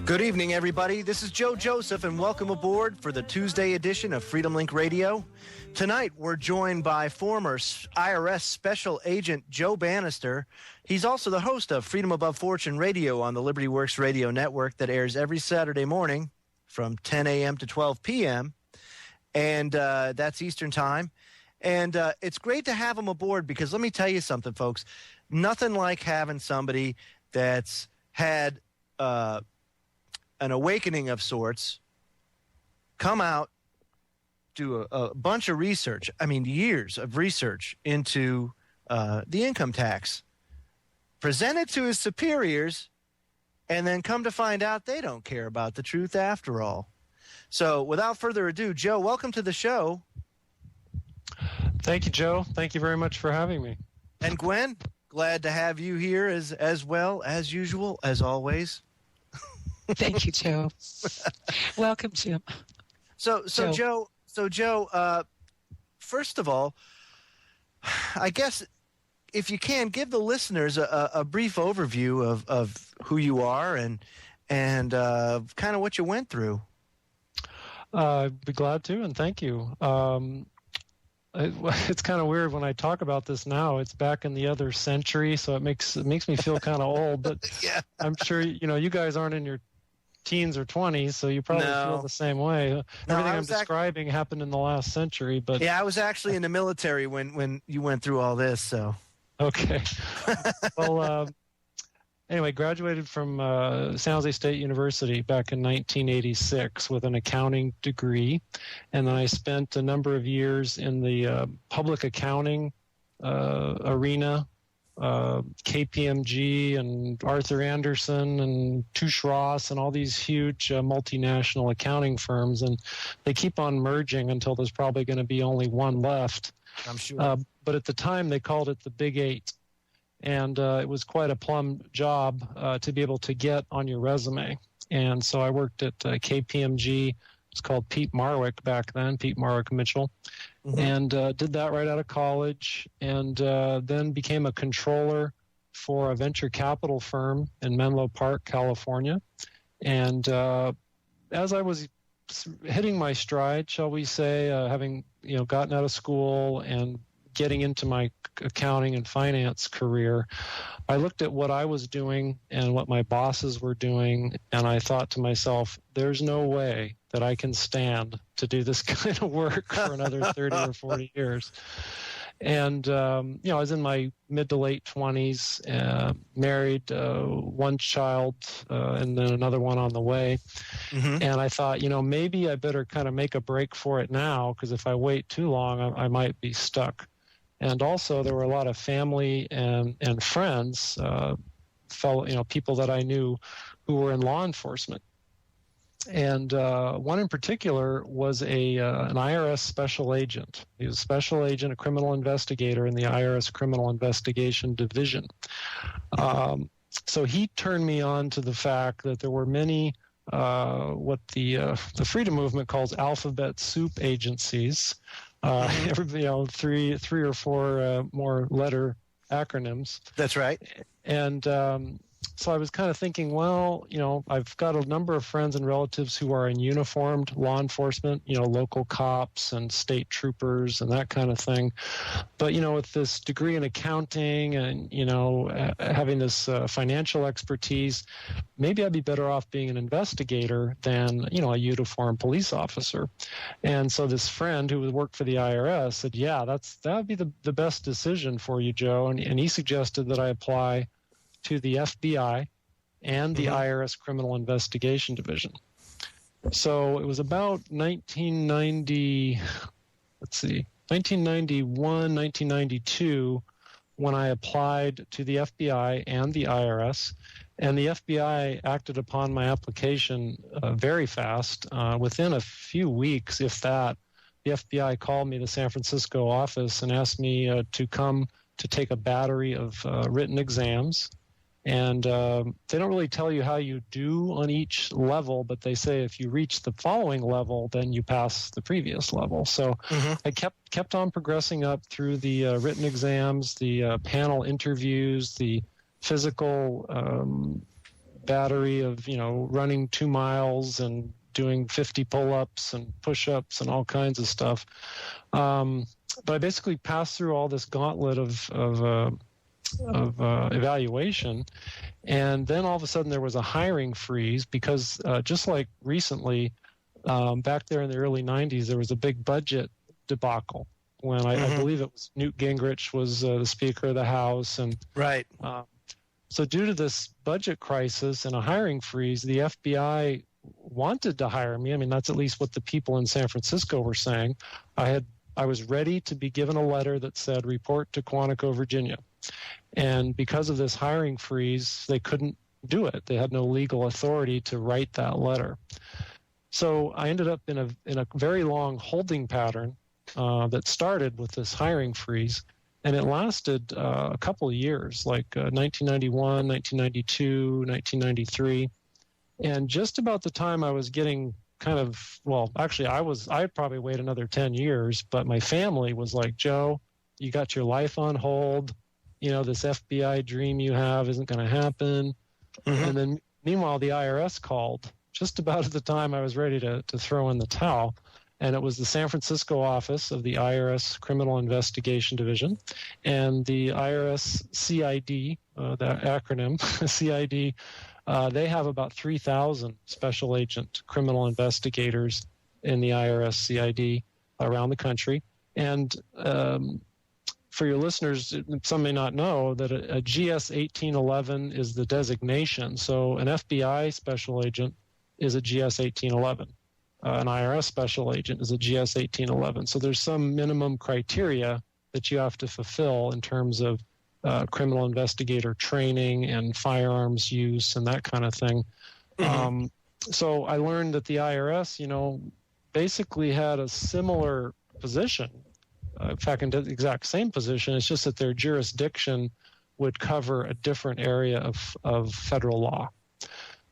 Good evening, everybody. This is Joe Joseph, and welcome aboard for the Tuesday edition of Freedomlink Radio. Tonight, we're joined by former IRS Special Agent Joe Banister. He's also the host of Freedom Above Fortune Radio on the Liberty Works Radio Network that airs every Saturday morning from 10 a.m. to 12 p.m., and that's Eastern Time. And it's great to have him aboard because let me tell you something, folks. Nothing like having somebody that's had an awakening of sorts, come out, do a bunch of research, years of research into the income tax, present it to his superiors, and then come to find out they don't care about the truth after all. So without further ado, Joe, welcome to the show. Thank you, Joe. Thank you very much for having me. And Gwen, glad to have you here as well, as usual, as always. Thank you, Joe. Welcome, Jim. So Joe, first of all, I guess if you can give the listeners a brief overview of who you are and kind of what you went through. I'd be glad to, and thank you. It's kind of weird when I talk about this now. It's back in the other century, so it makes me feel kind of old. But yeah. I'm sure you guys aren't in your teens or 20s, so you probably feel the same way. Everything I'm describing happened in the last century. But yeah, I was actually in the military when you went through all this. So okay, well. Anyway, graduated from San Jose State University back in 1986 with an accounting degree, and then I spent a number of years in the public accounting arena, KPMG and Arthur Andersen and Touche Ross and all these huge multinational accounting firms, and they keep on merging until there's probably going to be only one left. I'm sure. But at the time, they called it the Big Eight. And it was quite a plum job to be able to get on your resume. And so I worked at KPMG. It was called Pete Marwick back then, Pete Marwick Mitchell. Mm-hmm. And did that right out of college, and then became a controller for a venture capital firm in Menlo Park, California. And as I was hitting my stride, shall we say, having gotten out of school and getting into my accounting and finance career, I looked at what I was doing and what my bosses were doing, and I thought to myself, there's no way that I can stand to do this kind of work for another 30 or 40 years. And, I was in my mid to late 20s, married, one child, and then another one on the way. Mm-hmm. And I thought, maybe I better kind of make a break for it now, because if I wait too long, I might be stuck. And also, there were a lot of family and friends, people that I knew who were in law enforcement. And one in particular was an IRS special agent. He was a special agent, a criminal investigator in the IRS Criminal Investigation Division. So he turned me on to the fact that there were many what the Freedom Movement calls alphabet soup agencies. Three or four more letter acronyms. That's right. And so I was kind of thinking, well, I've got a number of friends and relatives who are in uniformed law enforcement, local cops and state troopers and that kind of thing. But, with this degree in accounting and, having this financial expertise, maybe I'd be better off being an investigator than, a uniformed police officer. And so this friend who worked for the IRS said, yeah, that would be the best decision for you, Joe. And he suggested that I apply to the FBI and the IRS Criminal Investigation Division. So it was about 1991, 1992 when I applied to the FBI and the IRS. And the FBI acted upon my application very fast. Within a few weeks, if that, the FBI called me to the San Francisco office and asked me to come to take a battery of written exams. And they don't really tell you how you do on each level, but they say if you reach the following level, then you pass the previous level. So I kept on progressing up through the written exams, the panel interviews, the physical battery of, running 2 miles and doing 50 pull-ups and push-ups and all kinds of stuff. But I basically passed through all this gauntlet of evaluation, and then all of a sudden there was a hiring freeze because just like recently, back there in the early 90s, there was a big budget debacle when I believe it was Newt Gingrich was the Speaker of the House, and right. So due to this budget crisis and a hiring freeze, the FBI wanted to hire me. I mean, that's at least what the people in San Francisco were saying. I was ready to be given a letter that said, report to Quantico, Virginia. And because of this hiring freeze, they couldn't do it. They had no legal authority to write that letter. So I ended up in a very long holding pattern that started with this hiring freeze. And it lasted a couple of years, like 1991, 1992, 1993. And just about the time I was getting I'd probably wait another 10 years, but my family was like, Joe, you got your life on hold. This FBI dream you have isn't going to happen. And then meanwhile, the IRS called just about at the time I was ready to throw in the towel. And it was the San Francisco office of the IRS Criminal Investigation Division and the IRS CID, that acronym, CID. They have about 3,000 special agent criminal investigators in the IRS CID around the country. And for your listeners, some may not know that a GS 1811 is the designation. So an FBI special agent is a GS 1811. An IRS special agent is a GS 1811. So there's some minimum criteria that you have to fulfill in terms of criminal investigator training and firearms use and that kind of thing. So I learned that the IRS, basically had a similar position. In fact, in the exact same position. It's just that their jurisdiction would cover a different area of federal law.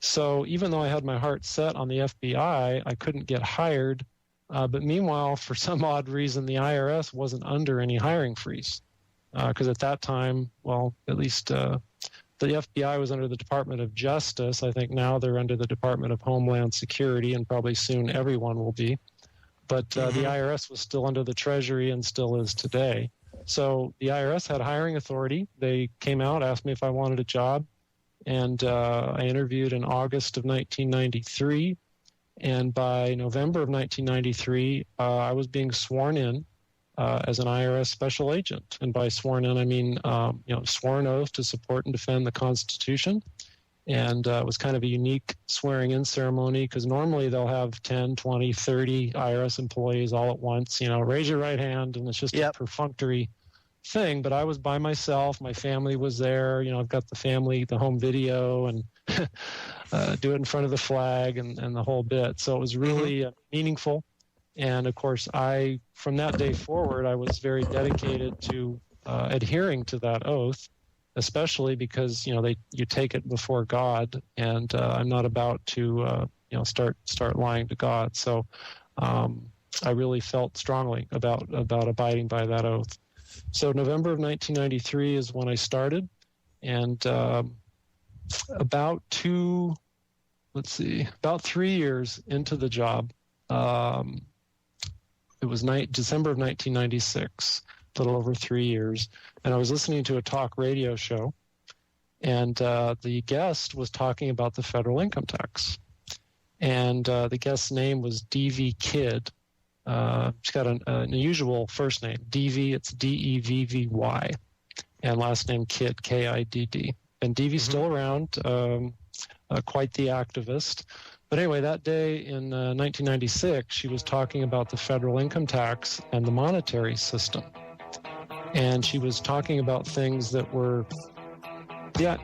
So even though I had my heart set on the FBI, I couldn't get hired. But meanwhile, for some odd reason, the IRS wasn't under any hiring freeze. Because at that time, at least the FBI was under the Department of Justice. I think now they're under the Department of Homeland Security, and probably soon everyone will be. But the IRS was still under the Treasury and still is today. So the IRS had hiring authority. They came out, asked me if I wanted a job, and I interviewed in August of 1993. And by November of 1993, I was being sworn in as an IRS special agent. And by sworn in, I mean, sworn oath to support and defend the Constitution. And it was kind of a unique swearing-in ceremony because normally they'll have 10, 20, 30 IRS employees all at once, raise your right hand, and it's just a perfunctory thing. But I was by myself. My family was there. I've got the home video, and do it in front of the flag and the whole bit. So it was really meaningful. And, of course, from that day forward, I was very dedicated to adhering to that oath, especially because, you take it before God, and I'm not about to, start lying to God. So I really felt strongly about abiding by that oath. So November of 1993 is when I started, and about 3 years into the job, it was December of 1996, a little over 3 years, and I was listening to a talk radio show, and the guest was talking about the federal income tax. And the guest's name was DV Kidd. She's got an unusual first name, DV, it's D-E-V-V-Y, and last name Kidd, K-I-D-D. And DV's still around, quite the activist. But anyway, that day in 1996, she was talking about the federal income tax and the monetary system. And she was talking about things that were, I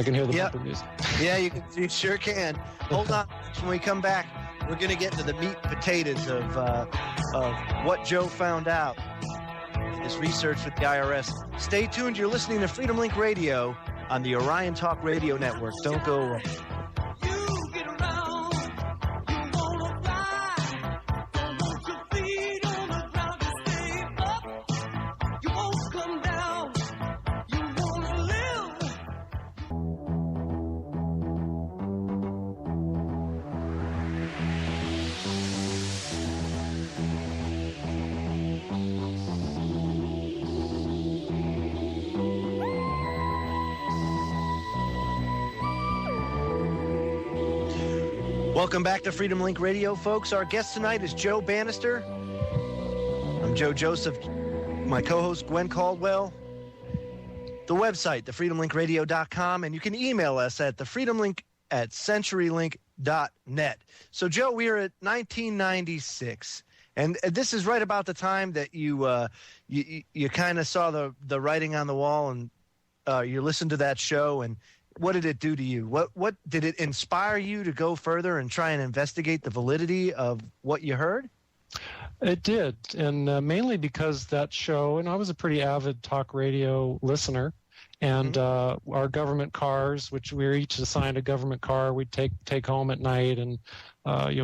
can hear the bumper music. Yeah, you sure can. Hold on. When we come back, we're going to get to the meat and potatoes of what Joe found out, his research with the IRS. Stay tuned. You're listening to Freedomlink Radio on the Orion Talk Radio Network. Don't go away. Welcome back to Freedomlink Radio, folks. Our guest tonight is Joe Banister. I'm Joe Joseph, my co-host Gwen Caldwell. The website, thefreedomlinkradio.com, and you can email us at thefreedomlink@centurylink.net. So, Joe, we are at 1996, and this is right about the time that you kind of saw the writing on the wall, and you listened to that show. And what did it do to you? What did it inspire you to go further and try and investigate the validity of what you heard? It did, and mainly because that show, and I was a pretty avid talk radio listener, and our government cars, which we were each assigned a government car, we'd take home at night and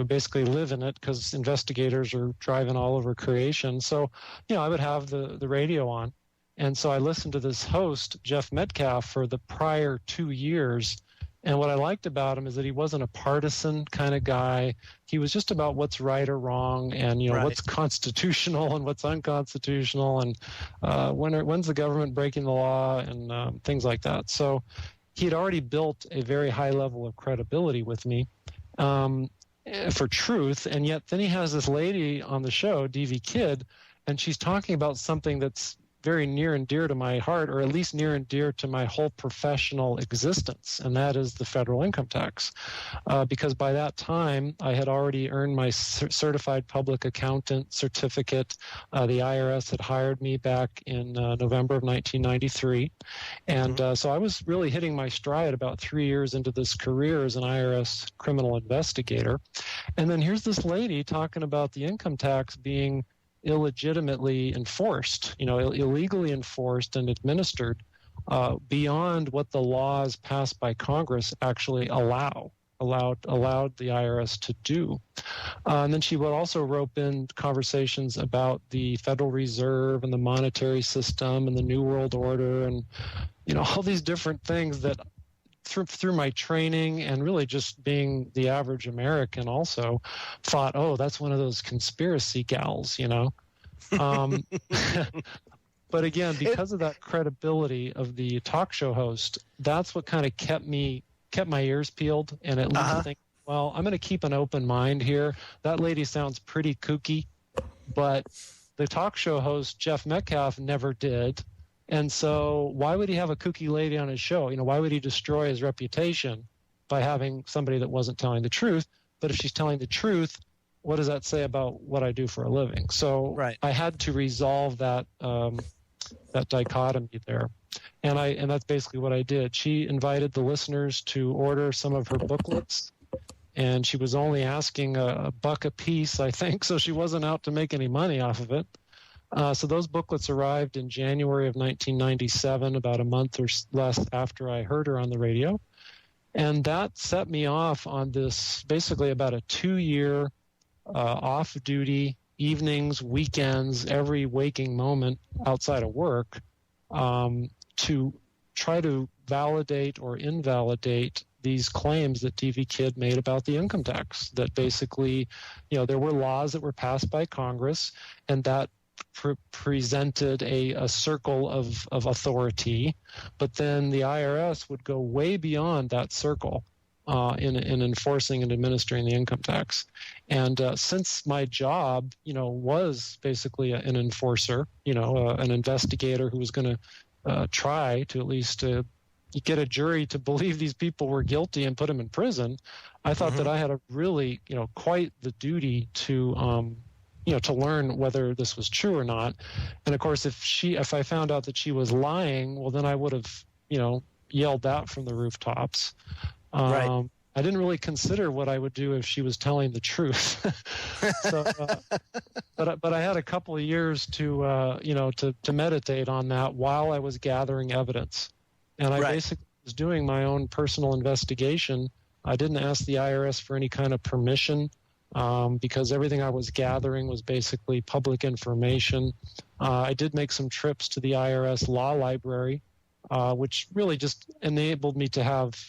basically live in it because investigators are driving all over creation. So, I would have the radio on. And so I listened to this host, Jeff Metcalf, for the prior 2 years. And what I liked about him is that he wasn't a partisan kind of guy. He was just about what's right or wrong and, right. What's constitutional and what's unconstitutional and when's the government breaking the law and things like that. So he'd already built a very high level of credibility with me for truth. And yet then he has this lady on the show, DV Kidd, and she's talking about something that's very near and dear to my heart, or at least near and dear to my whole professional existence, and that is the federal income tax. Because by that time, I had already earned my certified public accountant certificate. The IRS had hired me back in November of 1993. And so I was really hitting my stride about 3 years into this career as an IRS criminal investigator. And then here's this lady talking about the income tax being illegitimately enforced, illegally enforced and administered beyond what the laws passed by Congress actually allowed the IRS to do. And then she would also rope in conversations about the Federal Reserve and the monetary system and the New World Order and, all these different things that through my training and really just being the average American also thought, oh, that's one of those conspiracy gals, But again, because of that credibility of the talk show host, that's what kind of kept my ears peeled and it led me to think, well, I'm going to keep an open mind here. That lady sounds pretty kooky, but the talk show host, Jeff Metcalf, never did. And so why would he have a kooky lady on his show? Why would he destroy his reputation by having somebody that wasn't telling the truth? But if she's telling the truth, what does that say about what I do for a living? So right. I had to resolve that dichotomy there. And that's basically what I did. She invited the listeners to order some of her booklets, and she was only asking $1 a piece, I think, so she wasn't out to make any money off of it. So those booklets arrived in January of 1997, about a month or less after I heard her on the radio. And that set me off on this basically about a 2-year off-duty, evenings, weekends, every waking moment outside of work to try to validate or invalidate these claims that DV Kidd made about the income tax. That basically, there were laws that were passed by Congress, and that presented a circle of authority, but then the IRS would go way beyond that circle in enforcing and administering the income tax. And since my job, was basically an enforcer, an investigator who was going to try to at least get a jury to believe these people were guilty and put them in prison, I thought that I had a really, quite the duty to to learn whether this was true or not. And of course, if I found out that she was lying, well, then I would have, yelled that from the rooftops. Right. I didn't really consider what I would do if she was telling the truth. So, but I had a couple of years to meditate on that while I was gathering evidence. And I basically was doing my own personal investigation. I didn't ask the IRS for any kind of permission. Because everything I was gathering was basically public information. I did make some trips to the IRS law library, which really just enabled me to have